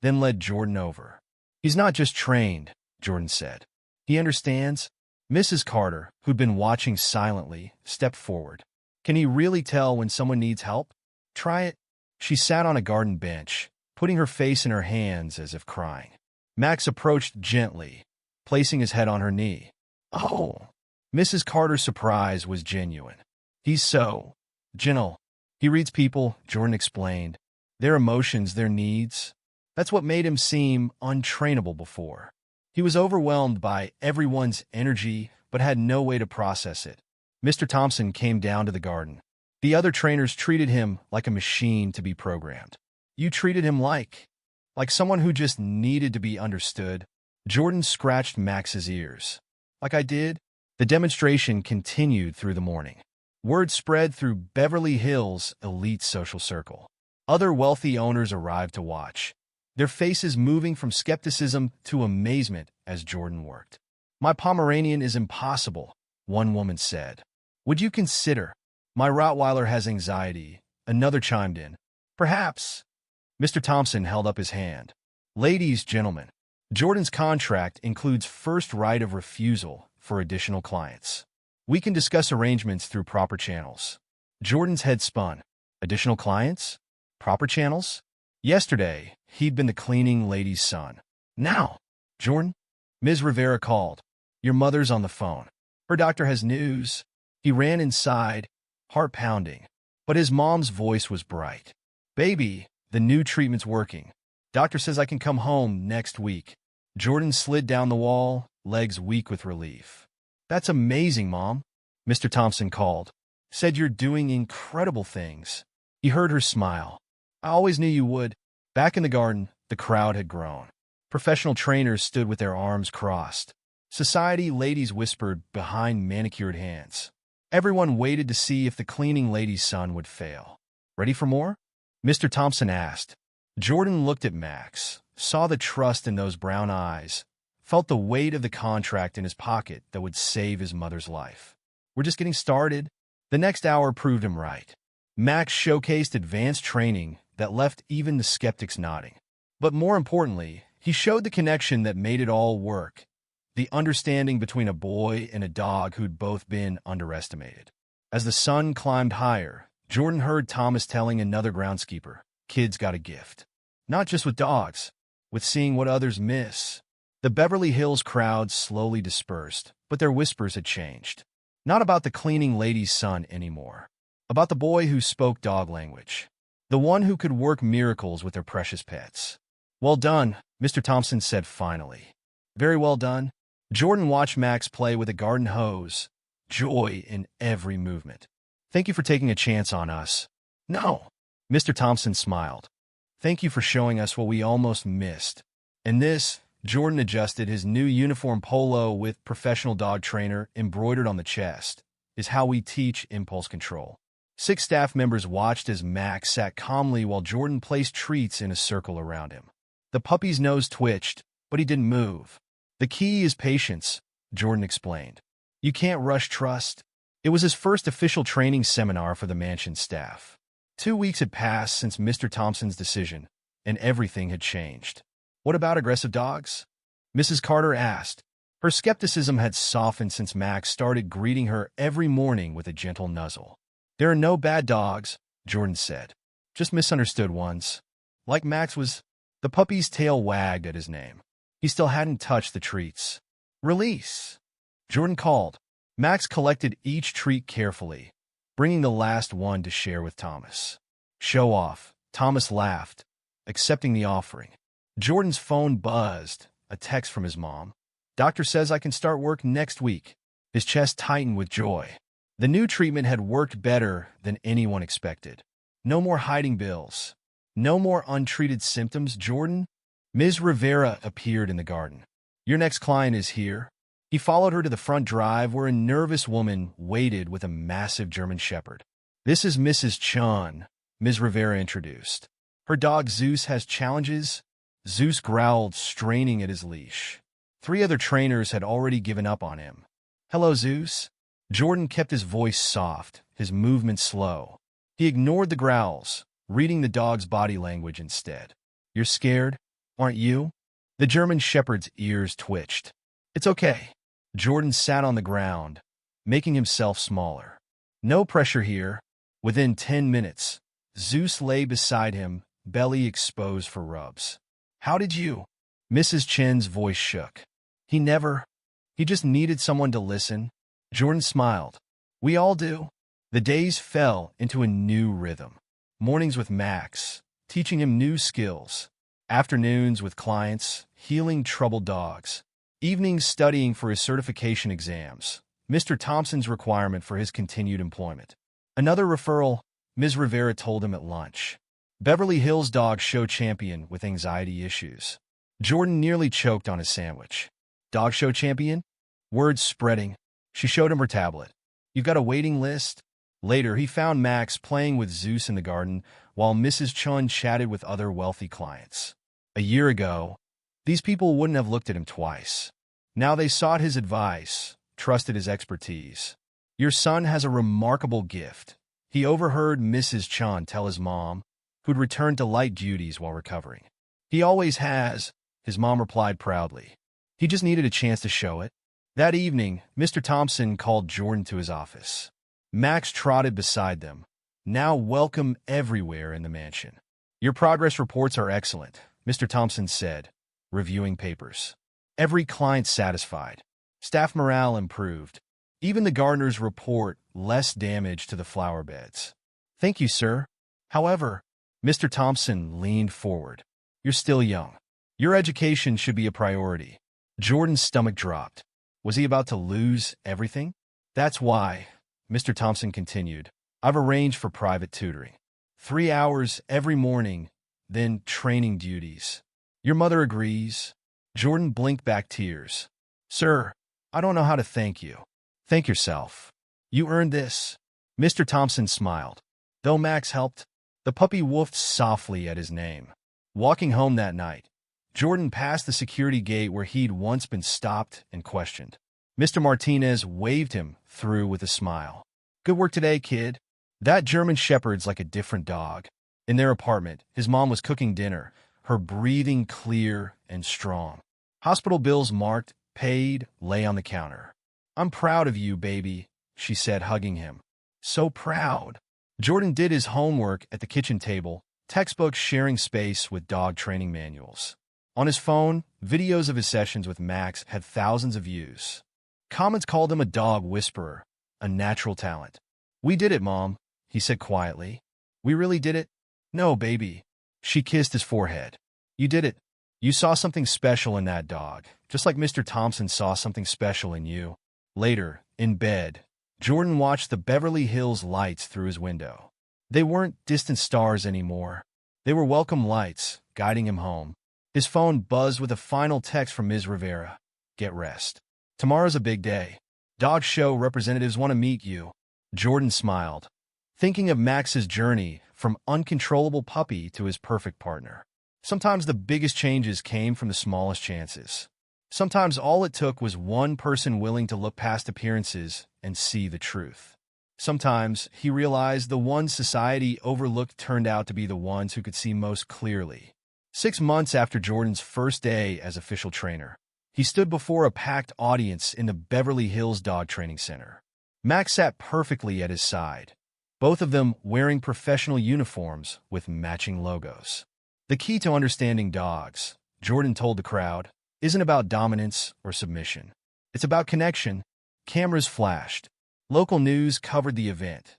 Speaker 1: then led Jordan over. He's not just trained, Jordan said. He understands. Mrs. Carter, who'd been watching silently, stepped forward. Can he really tell when someone needs help? Try it. She sat on a garden bench, putting her face in her hands as if crying. Max approached gently, placing his head on her knee. Oh! Mrs. Carter's surprise was genuine. He's so gentle. He reads people, Jordan explained. Their emotions, their needs. That's what made him seem untrainable before. He was overwhelmed by everyone's energy, but had no way to process it. Mr. Thompson came down to the garden. The other trainers treated him like a machine to be programmed. You treated him like someone who just needed to be understood. Jordan scratched Max's ears. Like I did? The demonstration continued through the morning. Word spread through Beverly Hills' elite social circle. Other wealthy owners arrived to watch, their faces moving from skepticism to amazement as Jordan worked. My Pomeranian is impossible, one woman said. Would you consider? My Rottweiler has anxiety, another chimed in. Perhaps. Mr. Thompson held up his hand. Ladies, gentlemen, Jordan's contract includes first right of refusal for additional clients. We can discuss arrangements through proper channels. Jordan's head spun. Additional clients? Proper channels? Yesterday, he'd been the cleaning lady's son. Now, Jordan, Ms. Rivera called. Your mother's on the phone. Her doctor has news. He ran inside, heart pounding. But his mom's voice was bright. Baby, the new treatment's working. Doctor says I can come home next week. Jordan slid down the wall, legs weak with relief. That's amazing, Mom, Mr. Thompson called. Said you're doing incredible things. He heard her smile. I always knew you would. Back in the garden, the crowd had grown. Professional trainers stood with their arms crossed. Society ladies whispered behind manicured hands. Everyone waited to see if the cleaning lady's son would fail. Ready for more? Mr. Thompson asked. Jordan looked at Max, saw the trust in those brown eyes, felt the weight of the contract in his pocket that would save his mother's life. We're just getting started. The next hour proved him right. Max showcased advanced training that left even the skeptics nodding. But more importantly, he showed the connection that made it all work, the understanding between a boy and a dog who'd both been underestimated. As the sun climbed higher, Jordan heard Thomas telling another groundskeeper, kids got a gift. Not just with dogs, with seeing what others miss. The Beverly Hills crowd slowly dispersed, but their whispers had changed. Not about the cleaning lady's son anymore. About the boy who spoke dog language. The one who could work miracles with their precious pets. Well done, Mr. Thompson said finally. Very well done. Jordan watched Max play with a garden hose, joy in every movement. Thank you for taking a chance on us. No, Mr. Thompson smiled. Thank you for showing us what we almost missed. And this, Jordan adjusted his new uniform polo with professional dog trainer embroidered on the chest, is how we teach impulse control. 6 staff members watched as Max sat calmly while Jordan placed treats in a circle around him. The puppy's nose twitched, but he didn't move. The key is patience, Jordan explained. You can't rush trust. It was his first official training seminar for the mansion staff. 2 weeks had passed since Mr. Thompson's decision, and everything had changed. What about aggressive dogs? Mrs. Carter asked. Her skepticism had softened since Max started greeting her every morning with a gentle nuzzle. There are no bad dogs, Jordan said. Just misunderstood ones. Like Max was. The puppy's tail wagged at his name. He still hadn't touched the treats. Release, Jordan called. Max collected each treat carefully, bringing the last one to share with Thomas. Show off, Thomas laughed, accepting the offering. Jordan's phone buzzed, a text from his mom. Doctor says I can start work next week. His chest tightened with joy. The new treatment had worked better than anyone expected. No more hiding bills. No more untreated symptoms, Jordan. Ms. Rivera appeared in the garden. Your next client is here. He followed her to the front drive where a nervous woman waited with a massive German shepherd. This is Mrs. Chun, Ms. Rivera introduced. Her dog Zeus has challenges. Zeus growled, straining at his leash. 3 other trainers had already given up on him. Hello, Zeus. Jordan kept his voice soft, his movements slow. He ignored the growls, reading the dog's body language instead. You're scared, aren't you? The German shepherd's ears twitched. It's okay. Jordan sat on the ground, making himself smaller. No pressure here. Within 10 minutes, Zeus lay beside him, belly exposed for rubs. How did you? Mrs. Chen's voice shook. He just needed someone to listen. Jordan smiled. We all do. The days fell into a new rhythm. Mornings with Max, teaching him new skills. Afternoons with clients, healing troubled dogs. Evenings studying for his certification exams. Mr. Thompson's requirement for his continued employment. Another referral, Ms. Rivera told him at lunch. Beverly Hills dog show champion with anxiety issues. Jordan nearly choked on his sandwich. Dog show champion? Words spreading. She showed him her tablet. You've got a waiting list? Later, he found Max playing with Zeus in the garden while Mrs. Chun chatted with other wealthy clients. A year ago, these people wouldn't have looked at him twice. Now they sought his advice, trusted his expertise. Your son has a remarkable gift. He overheard Mrs. Chun tell his mom, who'd returned to light duties while recovering. He always has, his mom replied proudly. He just needed a chance to show it. That evening, Mr. Thompson called Jordan to his office. Max trotted beside them, now welcome everywhere in the mansion. Your progress reports are excellent, Mr. Thompson said, reviewing papers. Every client satisfied. Staff morale improved. Even the gardeners report less damage to the flower beds. Thank you, sir. However, Mr. Thompson leaned forward. You're still young. Your education should be a priority. Jordan's stomach dropped. Was he about to lose everything? That's why, Mr. Thompson continued, I've arranged for private tutoring. 3 hours every morning, then training duties. Your mother agrees. Jordan blinked back tears. Sir, I don't know how to thank you. Thank yourself. You earned this. Mr. Thompson smiled. Though Max helped, the puppy woofed softly at his name. Walking home that night, Jordan passed the security gate where he'd once been stopped and questioned. Mr. Martinez waved him through with a smile. Good work today, kid. That German Shepherd's like a different dog. In their apartment, his mom was cooking dinner, her breathing clear and strong. Hospital bills marked, paid, lay on the counter. I'm proud of you, baby, she said, hugging him. So proud. Jordan did his homework at the kitchen table, textbooks sharing space with dog training manuals. On his phone, videos of his sessions with Max had thousands of views. Comments called him a dog whisperer, a natural talent. We did it, Mom, he said quietly. We really did it? No, baby. She kissed his forehead. You did it. You saw something special in that dog, just like Mr. Thompson saw something special in you. Later, in bed, Jordan watched the Beverly Hills lights through his window. They weren't distant stars anymore. They were welcome lights, guiding him home. His phone buzzed with a final text from Ms. Rivera. Get rest. Tomorrow's a big day. Dog show representatives want to meet you. Jordan smiled, thinking of Max's journey from uncontrollable puppy to his perfect partner. Sometimes the biggest changes came from the smallest chances. Sometimes all it took was one person willing to look past appearances and see the truth. Sometimes he realized the ones society overlooked turned out to be the ones who could see most clearly. 6 months after Jordan's first day as official trainer, he stood before a packed audience in the Beverly Hills Dog Training Center. Max sat perfectly at his side, both of them wearing professional uniforms with matching logos. The key to understanding dogs, Jordan told the crowd, isn't about dominance or submission. It's about connection. Cameras flashed. Local news covered the event.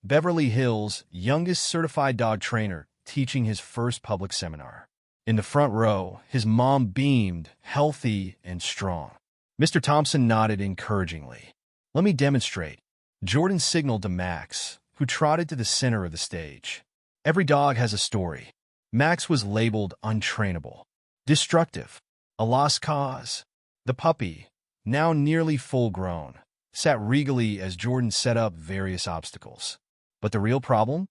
Speaker 1: Beverly Hills' youngest certified dog trainer teaching his first public seminar. In the front row, his mom beamed, healthy and strong. Mr. Thompson nodded encouragingly. Let me demonstrate. Jordan signaled to Max, who trotted to the center of the stage. Every dog has a story. Max was labeled untrainable, destructive, a lost cause. The puppy, now nearly full-grown, sat regally as Jordan set up various obstacles. But the real problem?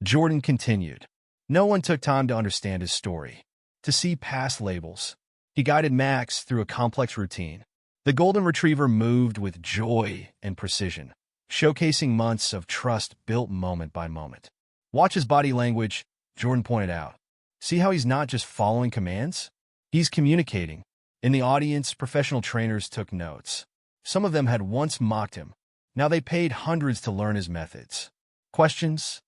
Speaker 1: Jordan continued. No one took time to understand his story, to see past labels. He guided Max through a complex routine. The golden retriever moved with joy and precision, showcasing months of trust built moment by moment. Watch his body language, Jordan pointed out. See how he's not just following commands? He's communicating. In the audience, professional trainers took notes. Some of them had once mocked him. Now they paid hundreds to learn his methods. Questions?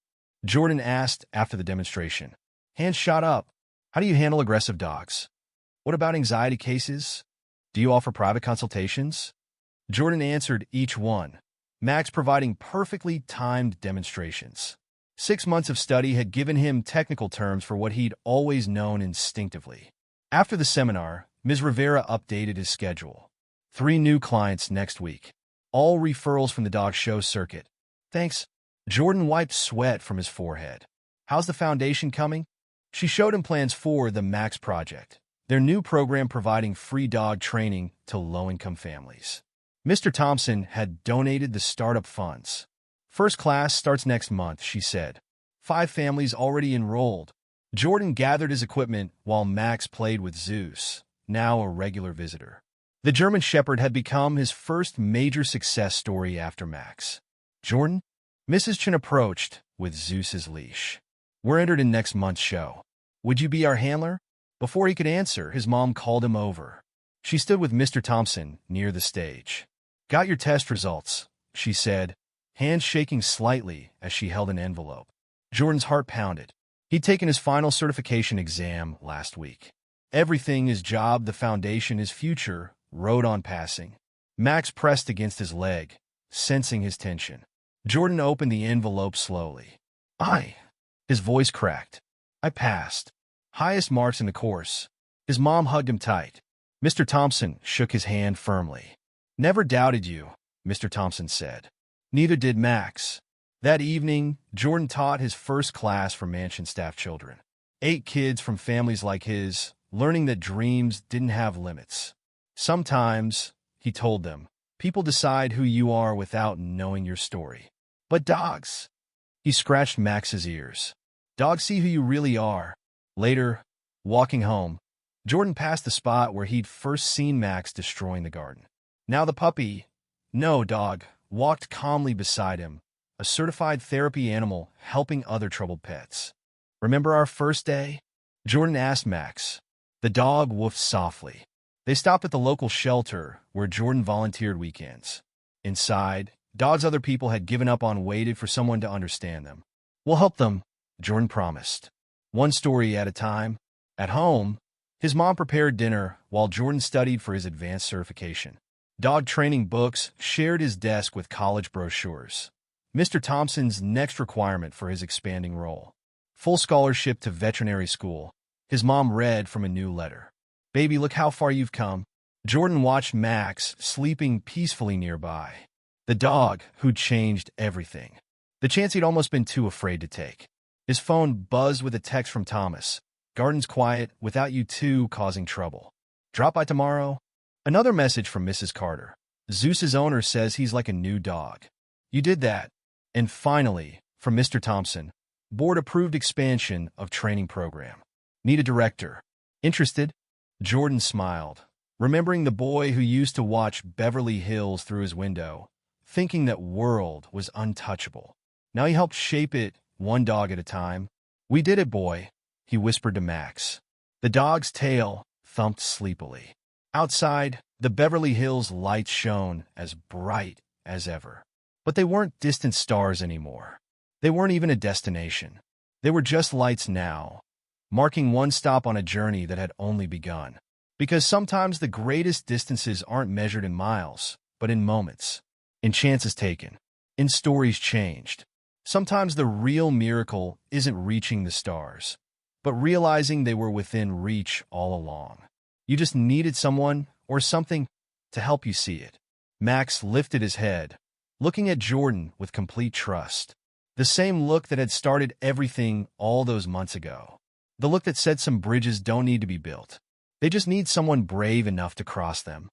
Speaker 1: Jordan asked after the demonstration. Hands shot up. How do you handle aggressive dogs? What about anxiety cases? Do you offer private consultations? Jordan answered each one, Max providing perfectly timed demonstrations. 6 months of study had given him technical terms for what he'd always known instinctively. After the seminar, Ms. Rivera updated his schedule. 3 new clients next week. All referrals from the dog show circuit. Thanks. Jordan wiped sweat from his forehead. How's the foundation coming? She showed him plans for the Max Project, their new program providing free dog training to low-income families. Mr. Thompson had donated the startup funds. First class starts next month, she said. 5 families already enrolled. Jordan gathered his equipment while Max played with Zeus, now a regular visitor. The German Shepherd had become his first major success story after Max. Jordan? Mrs. Chen approached with Zeus's leash. We're entered in next month's show. Would you be our handler? Before he could answer, his mom called him over. She stood with Mr. Thompson near the stage. Got your test results, she said, hands shaking slightly as she held an envelope. Jordan's heart pounded. He'd taken his final certification exam last week. Everything, his job, the foundation, his future, rode on passing. Max pressed against his leg, sensing his tension. Jordan opened the envelope slowly. His voice cracked. I passed. Highest marks in the course. His mom hugged him tight. Mr. Thompson shook his hand firmly. Never doubted you, Mr. Thompson said. Neither did Max. That evening, Jordan taught his first class for mansion staff children. 8 kids from families like his, learning that dreams didn't have limits. Sometimes, he told them, people decide who you are without knowing your story. But dogs, he scratched Max's ears. Dogs see who you really are. Later, walking home, Jordan passed the spot where he'd first seen Max destroying the garden. Now the puppy, no dog, walked calmly beside him, a certified therapy animal helping other troubled pets. Remember our first day? Jordan asked Max. The dog woofed softly. They stopped at the local shelter where Jordan volunteered weekends. Inside, Dog's other people had given up on waiting for someone to understand them. We'll help them, Jordan promised. One story at a time. At home, his mom prepared dinner while Jordan studied for his advanced certification. Dog training books shared his desk with college brochures. Mr. Thompson's next requirement for his expanding role. Full scholarship to veterinary school. His mom read from a new letter. Baby, look how far you've come. Jordan watched Max sleeping peacefully nearby. The dog who'd changed everything. The chance he'd almost been too afraid to take. His phone buzzed with a text from Thomas. Garden's quiet, without you two causing trouble. Drop by tomorrow. Another message from Mrs. Carter. Zeus's owner says he's like a new dog. You did that. And finally, from Mr. Thompson, board-approved expansion of training program. Need a director. Interested? Jordan smiled, remembering the boy who used to watch Beverly Hills through his window, thinking that world was untouchable. Now he helped shape it, one dog at a time. We did it, boy, he whispered to Max. The dog's tail thumped sleepily. Outside, the Beverly Hills lights shone as bright as ever. But they weren't distant stars anymore. They weren't even a destination. They were just lights now, marking one stop on a journey that had only begun. Because sometimes the greatest distances aren't measured in miles, but in moments, in chances taken, in stories changed. Sometimes the real miracle isn't reaching the stars, but realizing they were within reach all along. You just needed someone or something to help you see it. Max lifted his head, looking at Jordan with complete trust. The same look that had started everything all those months ago. The look that said some bridges don't need to be built. They just need someone brave enough to cross them.